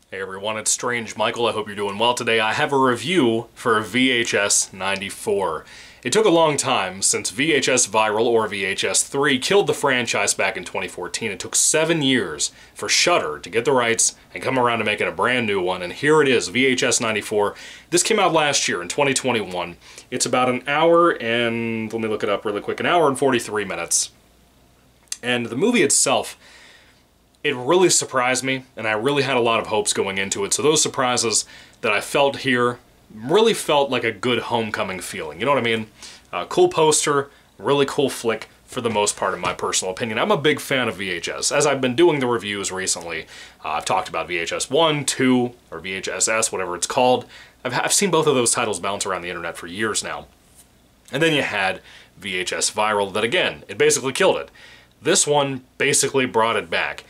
Hey everyone, it's Strange Michael. I hope you're doing well today. I have a review for VHS 94. It took a long time since VHS Viral or VHS 3 killed the franchise back in 2014. It took 7 years for Shudder to get the rights and come around to making a brand new one, and here it is, VHS 94. This came out last year in 2021. It's about an hour and, let me look it up really quick, an hour and 43 minutes. And the movie itself, it really surprised me, and I really had a lot of hopes going into it. So those surprises that I felt here really felt like a good homecoming feeling. You know what I mean? Cool poster, really cool flick for the most part in my personal opinion. I'm a big fan of VHS. As I've been doing the reviews recently, I've talked about VHS 1, 2, or VHS-S, whatever it's called. I've seen both of those titles bounce around the internet for years now. And then you had VHS Viral that, again, it basically killed it. This one basically brought it back.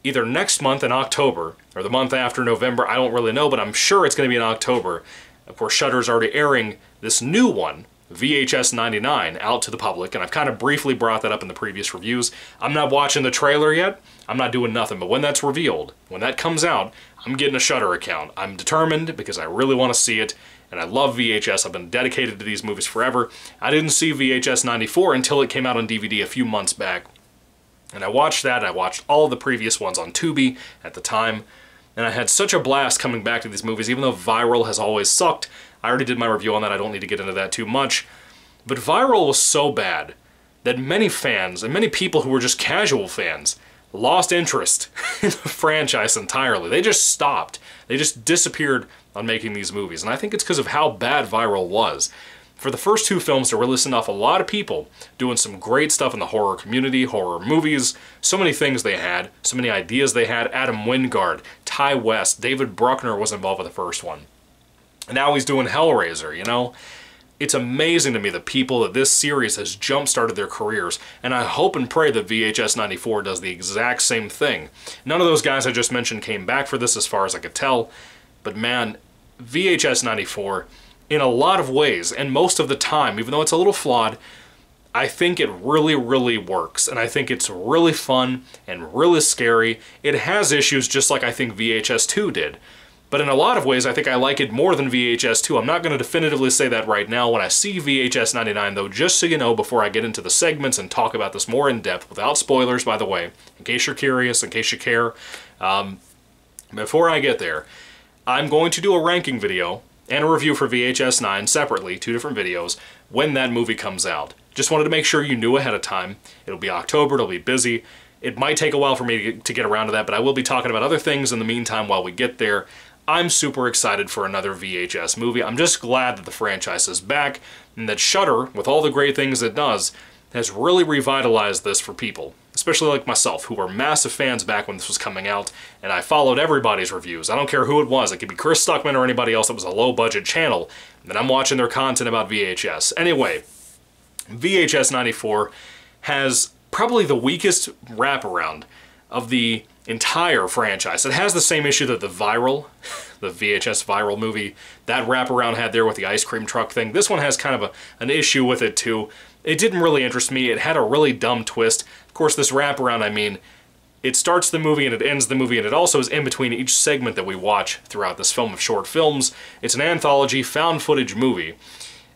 Either next month in October, or the month after November, I don't really know, but I'm sure it's going to be in October. Of course, Shudder's already airing this new one, VHS 99, out to the public, and I've kind of briefly brought that up in the previous reviews. I'm not watching the trailer yet, I'm not doing nothing, but when that's revealed, when that comes out, I'm getting a Shudder account. I'm determined because I really want to see it, and I love VHS. I've been dedicated to these movies forever. I didn't see VHS 94 until it came out on DVD a few months back. And I watched that, and I watched all the previous ones on Tubi at the time, and I had such a blast coming back to these movies, even though Viral has always sucked. I already did my review on that, I don't need to get into that too much. But Viral was so bad that many fans, and many people who were just casual fans, lost interest in the franchise entirely. They just stopped. They just disappeared on making these movies, and I think it's because of how bad Viral was. For the first two films, there were listing off a lot of people doing some great stuff in the horror community, horror movies, so many things they had, so many ideas they had. Adam Wingard, Ty West, David Bruckner was involved with the first one. And now he's doing Hellraiser, you know? It's amazing to me the people that this series has jump-started their careers, and I hope and pray that VHS 94 does the exact same thing. None of those guys I just mentioned came back for this as far as I could tell, but man, VHS 94... in a lot of ways, and most of the time, even though it's a little flawed, I think it really, really works. And I think it's really fun and really scary. It has issues just like I think VHS 2 did. But in a lot of ways, I think I like it more than VHS 2. I'm not going to definitively say that right now. When I see VHS 99, though, just so you know, before I get into the segments and talk about this more in depth, without spoilers, by the way, in case you're curious, in case you care, before I get there, I'm going to do a ranking video and a review for VHS 9 separately, 2 different videos, when that movie comes out. Just wanted to make sure you knew ahead of time. It'll be October, it'll be busy. It might take a while for me to get around to that, but I will be talking about other things in the meantime while we get there. I'm super excited for another VHS movie. I'm just glad that the franchise is back, and that Shudder, with all the great things it does, has really revitalized this for people, especially like myself, who were massive fans back when this was coming out, and I followed everybody's reviews. I don't care who it was. It could be Chris Stuckman or anybody else that was a low-budget channel, and I'm watching their content about VHS. Anyway, VHS 94 has probably the weakest wraparound of the entire franchise. It has the same issue that the VHS Viral movie, that wraparound had there with the ice cream truck thing. This one has kind of an issue with it too. It didn't really interest me. It had a really dumb twist. Of course, this wraparound, I mean, it starts the movie and it ends the movie, and it also is in between each segment that we watch throughout this film of short films. It's an anthology, found footage movie.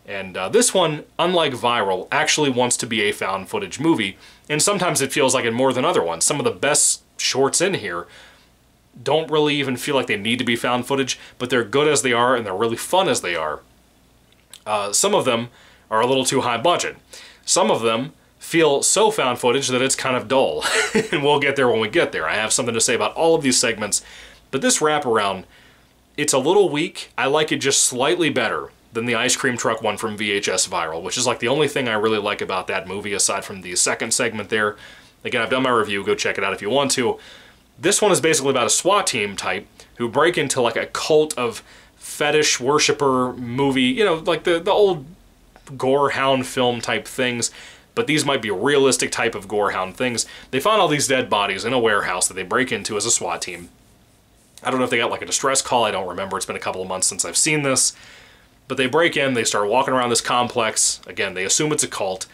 And this one, unlike Viral, actually wants to be a found footage movie, and sometimes it feels like it more than other ones. Some of the best shorts in here don't really even feel like they need to be found footage, but they're good as they are, and they're really fun as they are. Some of them are a little too high budget. Some of them feel so found footage that it's kind of dull, and we'll get there when we get there. I have something to say about all of these segments, but this wraparound, it's a little weak. I like it just slightly better than the ice cream truck one from VHS Viral, which is like the only thing I really like about that movie aside from the second segment there. Again, I've done my review, go check it out if you want to. This one is basically about a SWAT team type who break into like a cult of fetish worshiper movie, you know, like the old gorehound film type things, but these might be realistic type of gorehound things. They found all these dead bodies in a warehouse that they break into as a SWAT team. I don't know if they got like a distress call, I don't remember, it's been a couple of months since I've seen this. But they break in, they start walking around this complex, again, they assume it's a cult,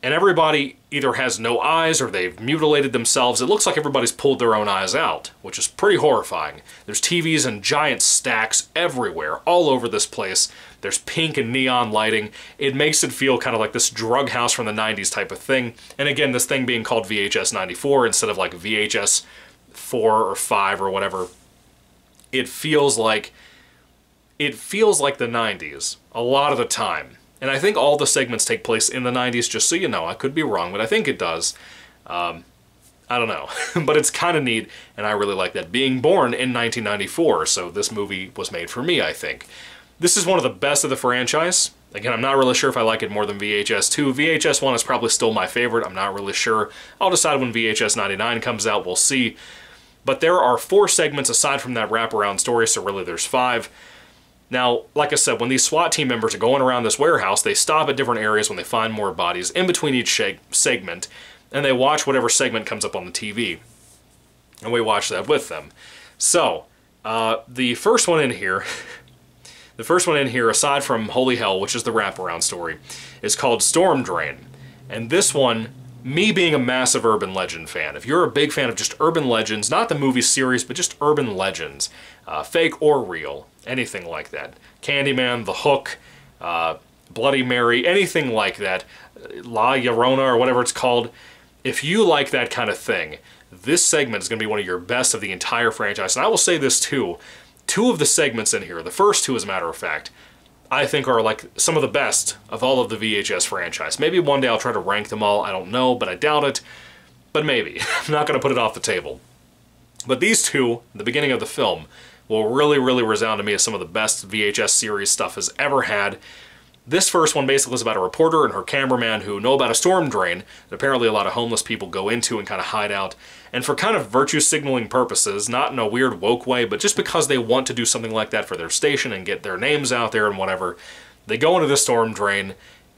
And everybody either has no eyes or they've mutilated themselves. It looks like everybody's pulled their own eyes out, which is pretty horrifying. There's TVs in giant stacks everywhere, all over this place. There's pink and neon lighting. It makes it feel kind of like this drug house from the 90s type of thing. And again, this thing being called VHS 94 instead of like VHS 4 or 5 or whatever. It feels like the 90s a lot of the time. And I think all the segments take place in the 90s, just so you know. I could be wrong, but I think it does. I don't know. But it's kind of neat, and I really like that. Being born in 1994, so this movie was made for me, I think. This is one of the best of the franchise. Again, I'm not really sure if I like it more than VHS 2. VHS 1 is probably still my favorite. I'm not really sure. I'll decide when VHS 99 comes out. We'll see. But there are 4 segments aside from that wraparound story, so really there's 5. Now, like I said, when these SWAT team members are going around this warehouse, they stop at different areas when they find more bodies in between each segment, and they watch whatever segment comes up on the TV. And we watch that with them. So, the first one in here, aside from Holy Hell, which is the wraparound story, is called Storm Drain. And this one, me being a massive urban legend fan, if you're a big fan of just urban legends, not the movie series, but just urban legends, fake or real, anything like that. Candyman, The Hook, Bloody Mary, anything like that, La Llorona or whatever it's called. If you like that kind of thing, this segment is going to be one of your best of the entire franchise. And I will say this too, 2 of the segments in here, the first 2 as a matter of fact, I think are like some of the best of all of the VHS franchise. Maybe one day I'll try to rank them all, I don't know, but I doubt it. But maybe. I'm not going to put it off the table. But these 2, the beginning of the film, will really, really resound to me as some of the best VHS series stuff has ever had. This first one basically is about a reporter and her cameraman who know about a storm drain that apparently a lot of homeless people go into and kind of hide out. And for kind of virtue signaling purposes, not in a weird woke way, but just because they want to do something like that for their station and get their names out there and whatever, they go into this storm drain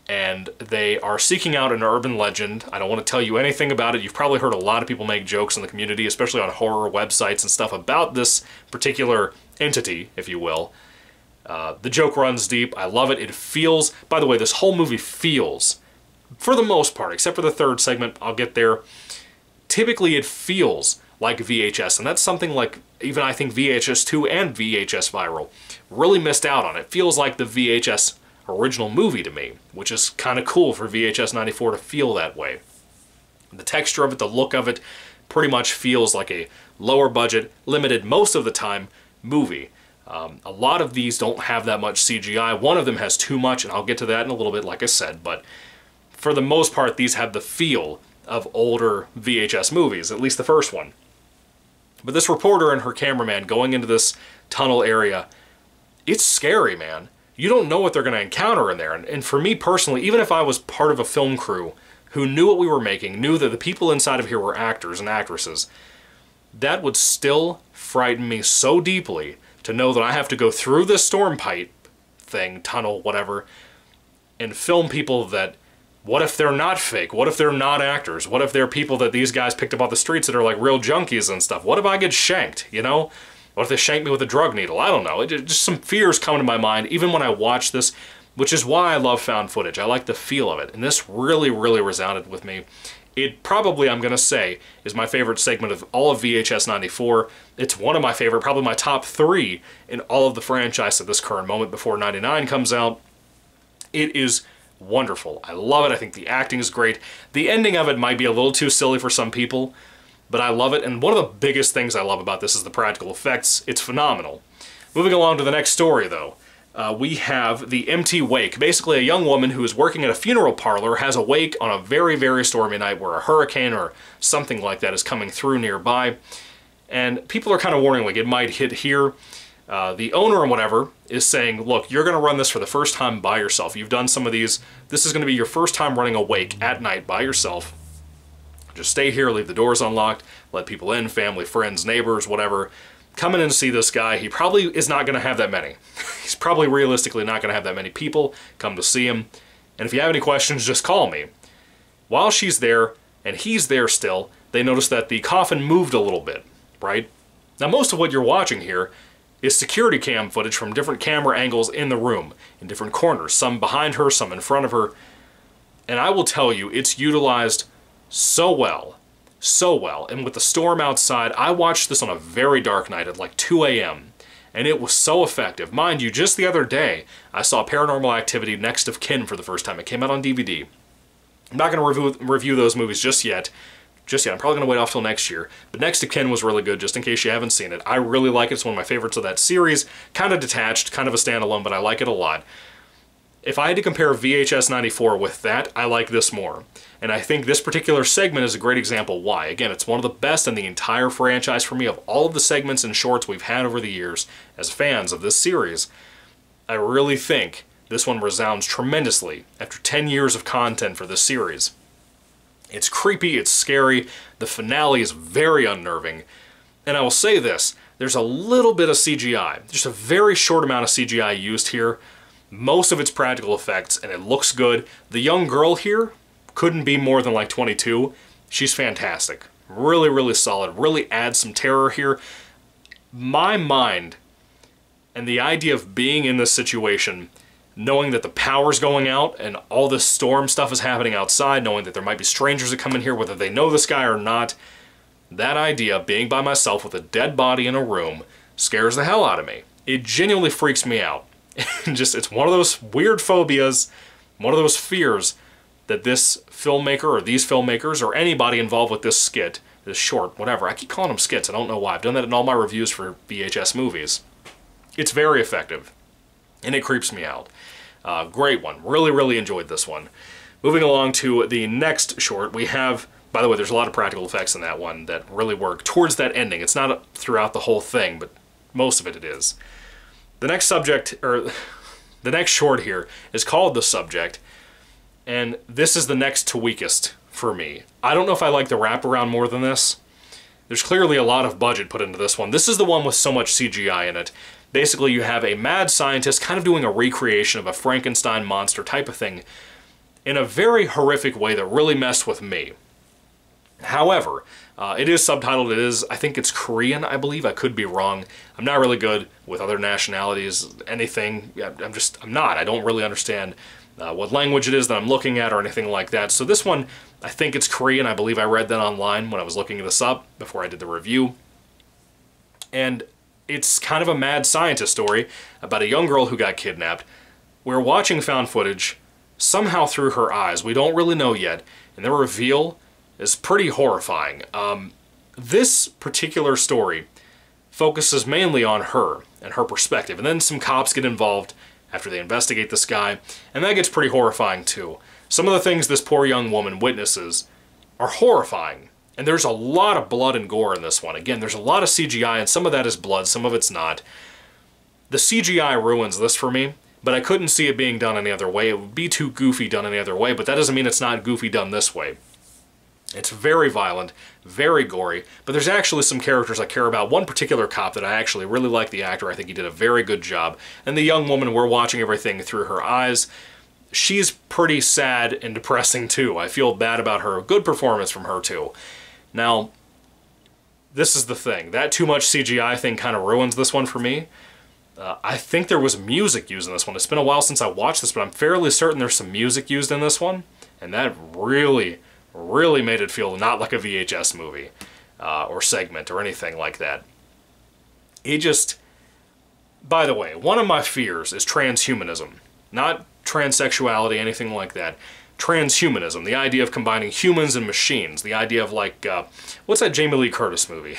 and they are seeking out an urban legend. I don't want to tell you anything about it. You've probably heard a lot of people make jokes in the community, especially on horror websites and stuff, about this particular entity, if you will. The joke runs deep. I love it. It feels, by the way, this whole movie feels, for the most part, except for the 3rd segment, I'll get there, typically it feels like VHS, and that's something like, even I think VHS 2 and VHS Viral really missed out on. It feels like the VHS original movie to me, which is kind of cool for VHS 94 to feel that way. The texture of it, the look of it, pretty much feels like a lower budget, limited most of the time movie. A lot of these don't have that much CGI. One of them has too much, and I'll get to that in a little bit, like I said, but for the most part, these have the feel of older VHS movies, at least the first one. But this reporter and her cameraman going into this tunnel area, it's scary, man. You don't know what they're going to encounter in there. And for me personally, even if I was part of a film crew who knew what we were making, knew that the people inside of here were actors and actresses, that would still frighten me so deeply to know that I have to go through this storm pipe thing, tunnel, whatever, and film people that, what if they're not fake? What if they're not actors? What if they're people that these guys picked up off the streets that are like real junkies and stuff? What if I get shanked, you know? What if they shank me with a drug needle? I don't know. Just some fears come to my mind, even when I watch this, which is why I love found footage. I like the feel of it, and this really, really resounded with me. It probably, I'm going to say, is my favorite segment of all of VHS 94. It's one of my favorite, probably my top 3 in all of the franchise at this current moment before 99 comes out. It is wonderful. I love it. I think the acting is great. The ending of it might be a little too silly for some people, but I love it. And one of the biggest things I love about this is the practical effects. It's phenomenal. Moving along to the next story, though. We have the empty wake. Basically, a young woman who is working at a funeral parlor has a wake on a very, very stormy night where a hurricane or something like that is coming through nearby. And people are kind of warning, like, it might hit here. The owner or whatever is saying, look, you're going to run this for the first time by yourself. You've done some of these. This is going to be your first time running a wake at night by yourself. Just stay here, leave the doors unlocked, let people in, family, friends, neighbors, whatever. Come in and see this guy. He probably is not going to have that many. He's probably realistically not going to have that many people come to see him. And if you have any questions, just call me. While she's there, and he's there still, they notice that the coffin moved a little bit, right? Now, most of what you're watching here is security cam footage from different camera angles in the room, in different corners, some behind her, some in front of her. And I will tell you, it's utilized so well. So well. And with the storm outside, I watched this on a very dark night at like 2 a.m. And it was so effective. Mind you, just the other day, I saw Paranormal Activity Next of Kin for the first time. It came out on DVD. I'm not going to review those movies just yet. I'm probably going to wait off till next year. But Next of Kin was really good, just in case you haven't seen it. I really like it. It's one of my favorites of that series. Kind of detached, kind of a standalone, but I like it a lot. If I had to compare VHS 94 with that, I like this more. And I think this particular segment is a great example why. Again, it's one of the best in the entire franchise for me of all of the segments and shorts we've had over the years as fans of this series. I really think this one resounds tremendously after 10 years of content for this series. It's creepy, it's scary, the finale is very unnerving, and I will say this, there's a little bit of CGI, just a very short amount of CGI used here. Most of it's practical effects, and it looks good. The young girl here couldn't be more than like 22. She's fantastic. Really, really solid. Really adds some terror here. My mind and the idea of being in this situation, knowing that the power's going out and all this storm stuff is happening outside, knowing that there might be strangers that come in here, whether they know this guy or not, that idea, being by myself with a dead body in a room, scares the hell out of me. It genuinely freaks me out. It's one of those weird phobias, one of those fears that this filmmaker or these filmmakers or anybody involved with this skit, this short, whatever, I keep calling them skits, I don't know why. I've done that in all my reviews for VHS movies. It's very effective, and it creeps me out. Great one. Really, really enjoyed this one. Moving along to the next short, we have, by the way, there's a lot of practical effects in that one that really work towards that ending. It's not throughout the whole thing, but most of it is. The next subject, or the next short here, is called The Subject, and this is the next to weakest for me. I don't know if I like the wraparound more than this. There's clearly a lot of budget put into this one. This is the one with so much CGI in it. Basically, you have a mad scientist kind of doing a recreation of a Frankenstein monster type of thing in a very horrific way that really messed with me. However, it is subtitled. I think it's Korean, I believe. I could be wrong. I'm not really good with other nationalities, anything. I'm not. I don't really understand what language it is that I'm looking at or anything like that. So this one, I think it's Korean. I believe I read that online when I was looking this up before I did the review. And it's kind of a mad scientist story about a young girl who got kidnapped. We're watching found footage, somehow through her eyes. We don't really know yet. And the reveal is pretty horrifying. This particular story focuses mainly on her and her perspective. And then some cops get involved after they investigate this guy. And that gets pretty horrifying too. Some of the things this poor young woman witnesses are horrifying. And there's a lot of blood and gore in this one. Again, there's a lot of CGI, and some of that is blood, some of it's not. The CGI ruins this for me, but I couldn't see it being done any other way. It would be too goofy done any other way, but that doesn't mean it's not goofy done this way. It's very violent, very gory, but there's actually some characters I care about. One particular cop that I actually really like the actor. I think he did a very good job. And the young woman, we're watching everything through her eyes. She's pretty sad and depressing too. I feel bad about her. Good performance from her too. Now, this is the thing. That too much CGI thing kind of ruins this one for me. I think there was music used in this one. It's been a while since I watched this, but I'm fairly certain there's some music used in this one. And that really made it feel not like a VHS movie or segment or anything like that. It just... By the way, one of my fears is transhumanism. Not transsexuality, anything like that. Transhumanism, the idea of combining humans and machines, the idea of like, what's that Jamie Lee Curtis movie?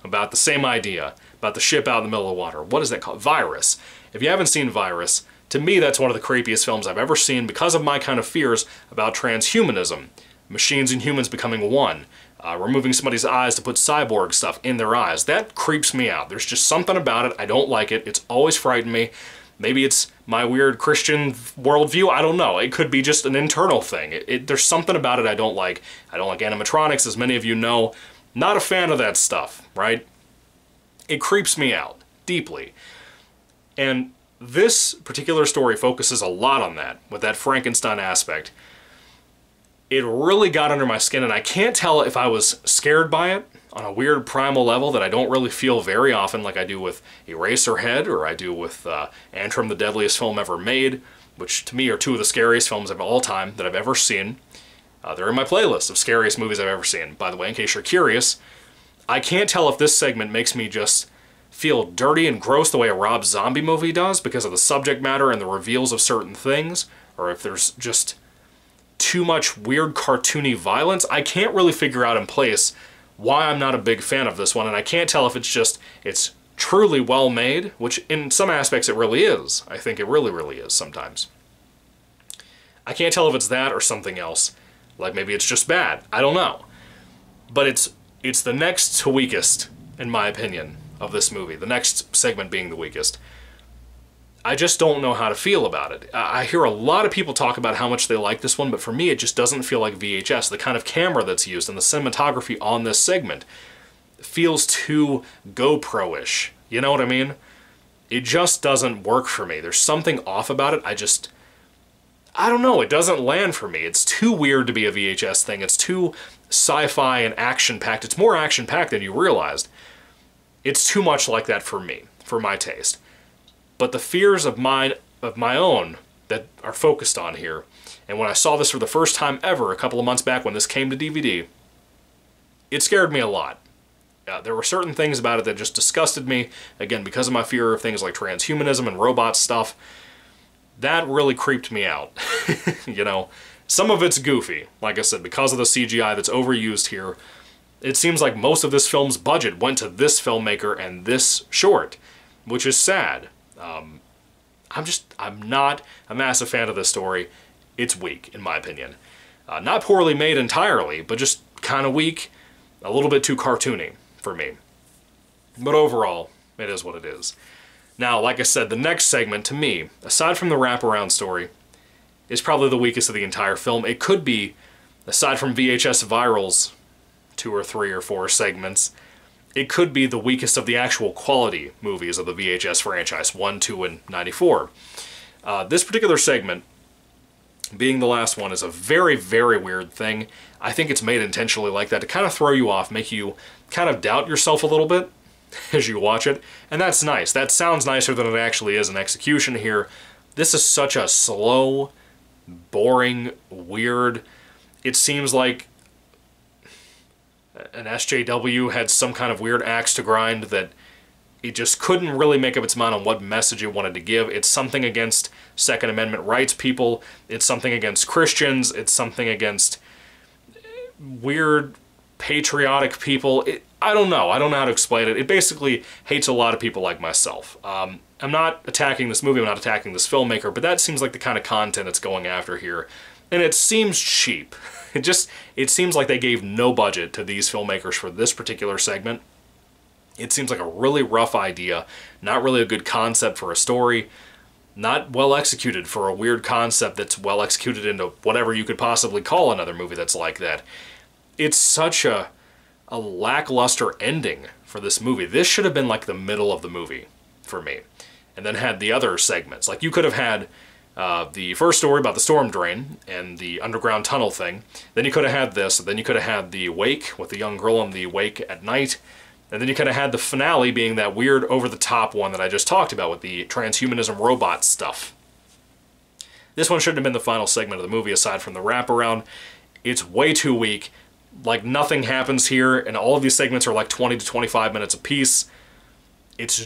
About the same idea, about the ship out in the middle of the water. What is that called? Virus. If you haven't seen Virus, to me that's one of the creepiest films I've ever seen because of my kind of fears about transhumanism. Machines and humans becoming one. Removing somebody's eyes to put cyborg stuff in their eyes. That creeps me out. There's just something about it. I don't like it. It's always frightened me. Maybe it's my weird Christian worldview. I don't know. It could be just an internal thing. There's something about it I don't like. I don't like animatronics, as many of you know. Not a fan of that stuff, right? It creeps me out deeply. And this particular story focuses a lot on that, with that Frankenstein aspect. It really got under my skin, and I can't tell if I was scared by it on a weird primal level that I don't really feel very often like I do with Eraserhead or I do with Antrum, the deadliest film ever made. which to me are two of the scariest films of all time that I've ever seen. They're in my playlist of scariest movies I've ever seen. By the way, in case you're curious, I can't tell if this segment makes me just feel dirty and gross the way a Rob Zombie movie does because of the subject matter and the reveals of certain things, or if there's just too much weird cartoony violence. I can't really figure out in place why I'm not a big fan of this one, and I can't tell if it's truly well made, which in some aspects it really is. I think it really, really is sometimes. I can't tell if it's that or something else. Like maybe it's just bad. I don't know. But it's the next to weakest, in my opinion, of this movie. The next segment being the weakest. I just don't know how to feel about it. I hear a lot of people talk about how much they like this one, but for me it just doesn't feel like VHS. The kind of camera that's used and the cinematography on this segment feels too GoPro-ish. You know what I mean? It just doesn't work for me. There's something off about it. I don't know, it doesn't land for me. It's too weird to be a VHS thing. It's too sci-fi and action-packed. It's more action-packed than you realized. It's too much like that for me, for my taste. But the fears of my own that are focused on here, and when I saw this for the first time ever a couple of months back when this came to DVD, it scared me a lot. There were certain things about it that just disgusted me, again, because of my fear of things like transhumanism and robot stuff. That really creeped me out. You know, some of it's goofy, like I said, because of the CGI that's overused here. It seems like most of this film's budget went to this filmmaker and this short, which is sad. I'm not a massive fan of this story. It's weak, in my opinion. Not poorly made entirely, but just kind of weak, a little bit too cartoony for me. But overall, it is what it is. Now, like I said, the next segment, to me, aside from the wraparound story, is probably the weakest of the entire film. It could be, aside from VHS Viral's 2 or 3 or 4 segments, it could be the weakest of the actual quality movies of the VHS franchise, 1, 2, and 94. This particular segment, being the last one, is a very, very weird thing. I think it's made intentionally like that to kind of throw you off, make you kind of doubt yourself a little bit as you watch it, and that's nice. That sounds nicer than it actually is in execution here. This is such a slow, boring, weird... It seems like an SJW had some kind of weird axe to grind that it just couldn't really make up its mind on what message it wanted to give. It's something against Second Amendment rights people, it's something against Christians, it's something against weird patriotic people. I don't know how to explain it. It basically hates a lot of people like myself. I'm not attacking this movie, I'm not attacking this filmmaker, but that seems like the kind of content it's going after here. And it seems cheap. It seems like they gave no budget to these filmmakers for this particular segment. It seems like a really rough idea, not really a good concept for a story, not well executed for a weird concept that's well executed into whatever you could possibly call another movie that's like that. It's such a lackluster ending for this movie. This should have been like the middle of the movie for me, and then had the other segments. Like you could have had the first story about the storm drain and the underground tunnel thing. Then you could have had this. Then you could have had the wake with the young girl in the wake at night. And then you could have had the finale being that weird over-the-top one that I just talked about with the transhumanism robot stuff. This one shouldn't have been the final segment of the movie aside from the wraparound. It's way too weak. Like nothing happens here, and all of these segments are like 20 to 25 minutes apiece. It's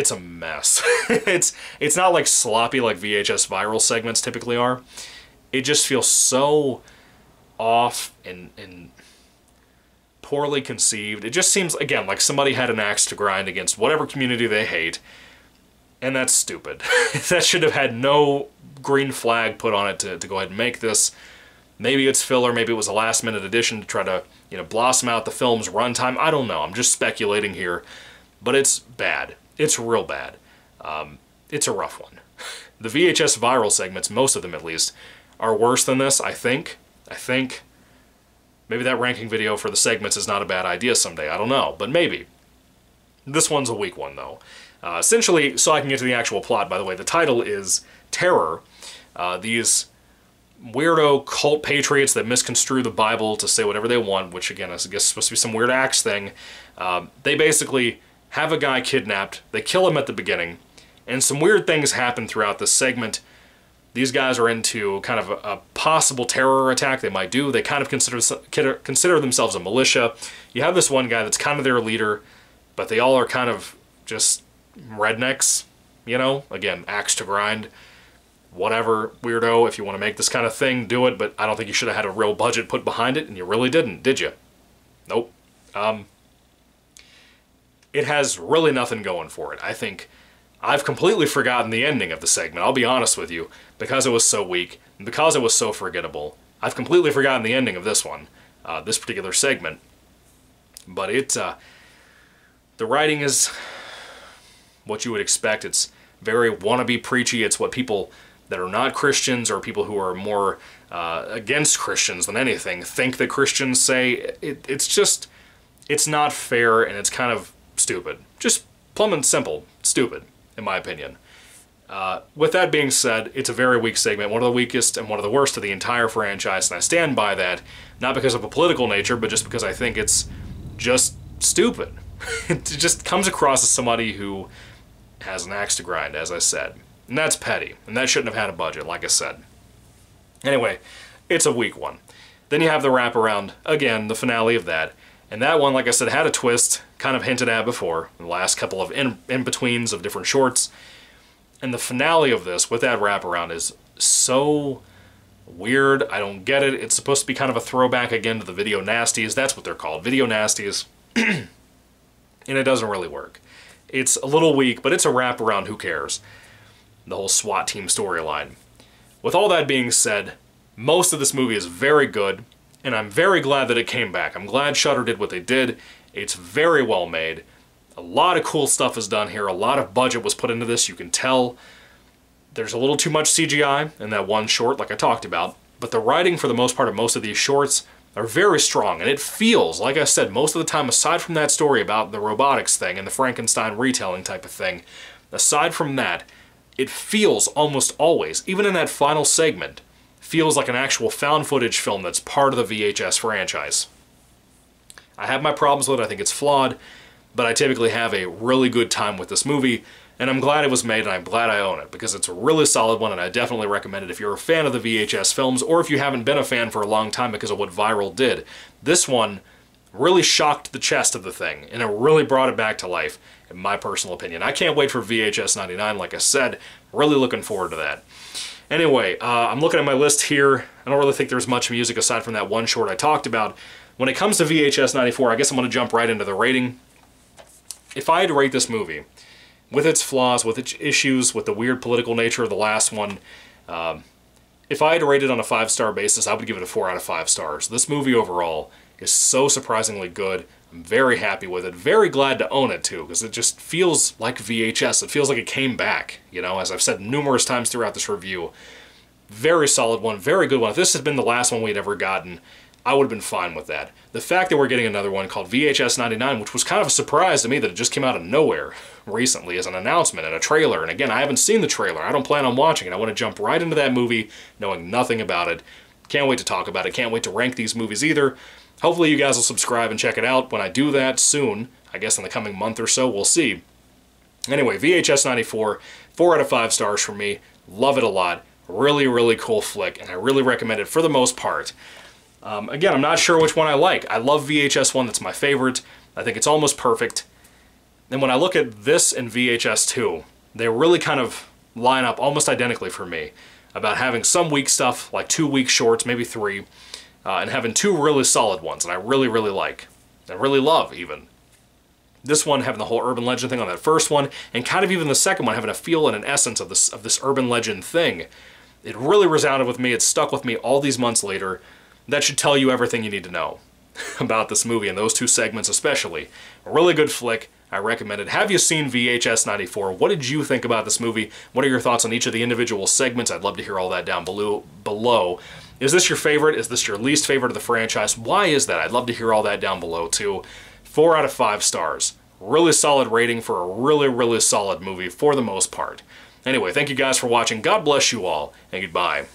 a mess. It's not like sloppy like VHS Viral segments typically are. It just feels so off and poorly conceived. It just seems, again, like somebody had an axe to grind against whatever community they hate, and that's stupid. That should have had no green flag put on it to go ahead and make this. Maybe it's filler, maybe it was a last-minute addition to try to, blossom out the film's runtime. I don't know, I'm just speculating here. But it's bad. It's real bad. It's a rough one. The VHS Viral segments, most of them at least, are worse than this, I think. Maybe that ranking video for the segments is not a bad idea someday, I don't know, but maybe. This one's a weak one, though. Essentially, so I can get to the actual plot, by the way, the title is Terror. These weirdo cult patriots that misconstrue the Bible to say whatever they want, which again I guess is supposed to be some weird axe thing, they basically have a guy kidnapped, they kill him at the beginning, and some weird things happen throughout this segment These guys are into kind of a possible terror attack they might do. They kind of consider themselves a militia. You have this one guy that's kind of their leader, but they all are kind of just rednecks, you know? Again, axe to grind. Whatever, weirdo, if you want to make this kind of thing, do it, but I don't think you should have had a real budget put behind it, and you really didn't, did you? Nope. It has really nothing going for it. I think I've completely forgotten the ending of the segment, I'll be honest with you, because it was so weak, and because it was so forgettable. I've completely forgotten the ending of this one, this particular segment. But the writing is what you would expect. It's very wannabe preachy. It's what people that are not Christians or people who are more against Christians than anything think that Christians say. It's not fair, and it's kind of stupid. Just plumb and simple, stupid, in my opinion. With that being said, it's a very weak segment, one of the weakest and one of the worst of the entire franchise, and I stand by that, not because of a political nature, but just because I think it's just stupid. It just comes across as somebody who has an axe to grind, as I said. And that's petty, and that shouldn't have had a budget, like I said. Anyway, it's a weak one. Then you have the wraparound, again, the finale of that. And that one, like I said, had a twist, kind of hinted at before, the last couple of in-betweens of different shorts. And the finale of this, with that wraparound, is so weird. I don't get it. It's supposed to be kind of a throwback again to the Video Nasties. That's what they're called, Video Nasties. And it doesn't really work. It's a little weak, but it's a wraparound, who cares? The whole SWAT team storyline. With all that being said, most of this movie is very good, and I'm very glad that it came back. I'm glad Shudder did what they did. It's very well made. A lot of cool stuff is done here. A lot of budget was put into this, you can tell. There's a little too much CGI in that one short, like I talked about, but the writing, for the most part, of most of these shorts are very strong, and it feels, like I said, most of the time, aside from that story about the robotics thing and the Frankenstein retelling type of thing, aside from that, it feels almost always, even in that final segment, feels like an actual found footage film that's part of the VHS franchise. I have my problems with it, I think it's flawed, but I typically have a really good time with this movie, and I'm glad it was made, and I'm glad I own it, because it's a really solid one, and I definitely recommend it if you're a fan of the VHS films, or if you haven't been a fan for a long time because of what Viral did. This one really shocked the chest of the thing, and it really brought it back to life, in my personal opinion. I can't wait for VHS 99, like I said. Really looking forward to that. Anyway, I'm looking at my list here. I don't really think there's much music aside from that one short I talked about. When it comes to VHS 94, I guess I'm going to jump right into the rating. If I had to rate this movie, with its flaws, with its issues, with the weird political nature of the last one, if I had to rate it on a 5-star basis, I would give it a 4 out of 5 stars. This movie overall is so surprisingly good. I'm very happy with it. Very glad to own it, too, because it just feels like VHS. It feels like it came back, you know, as I've said numerous times throughout this review. Very solid one, very good one. If this had been the last one we'd ever gotten, I would have been fine with that. The fact that we're getting another one called VHS 99, which was kind of a surprise to me that it just came out of nowhere recently as an announcement and a trailer. And again, I haven't seen the trailer. I don't plan on watching it. I want to jump right into that movie knowing nothing about it. Can't wait to talk about it. Can't wait to rank these movies either. Hopefully you guys will subscribe and check it out when I do that soon. I guess in the coming month or so, we'll see. Anyway, VHS 94, 4 out of 5 stars from me. Love it a lot. Really, really cool flick, and I really recommend it for the most part. Again, I'm not sure which one I like. I love VHS 1, that's my favorite. I think it's almost perfect. And when I look at this and VHS 2, they really kind of line up almost identically for me. About having some weak stuff, like 2 weak shorts, maybe 3, and having 2 really solid ones, and I really, really like. I really love, even. This one having the whole urban legend thing on that first one, and kind of even the second one having a feel and an essence of this urban legend thing. It really resounded with me. It stuck with me all these months later. That should tell you everything you need to know about this movie, and those 2 segments especially. A really good flick. I recommend it. Have you seen VHS 94? What did you think about this movie? What are your thoughts on each of the individual segments? I'd love to hear all that down below. Is this your favorite? Is this your least favorite of the franchise? Why is that? I'd love to hear all that down below, too. 4 out of 5 stars. Really solid rating for a really, really solid movie for the most part. Anyway, thank you guys for watching. God bless you all, and goodbye.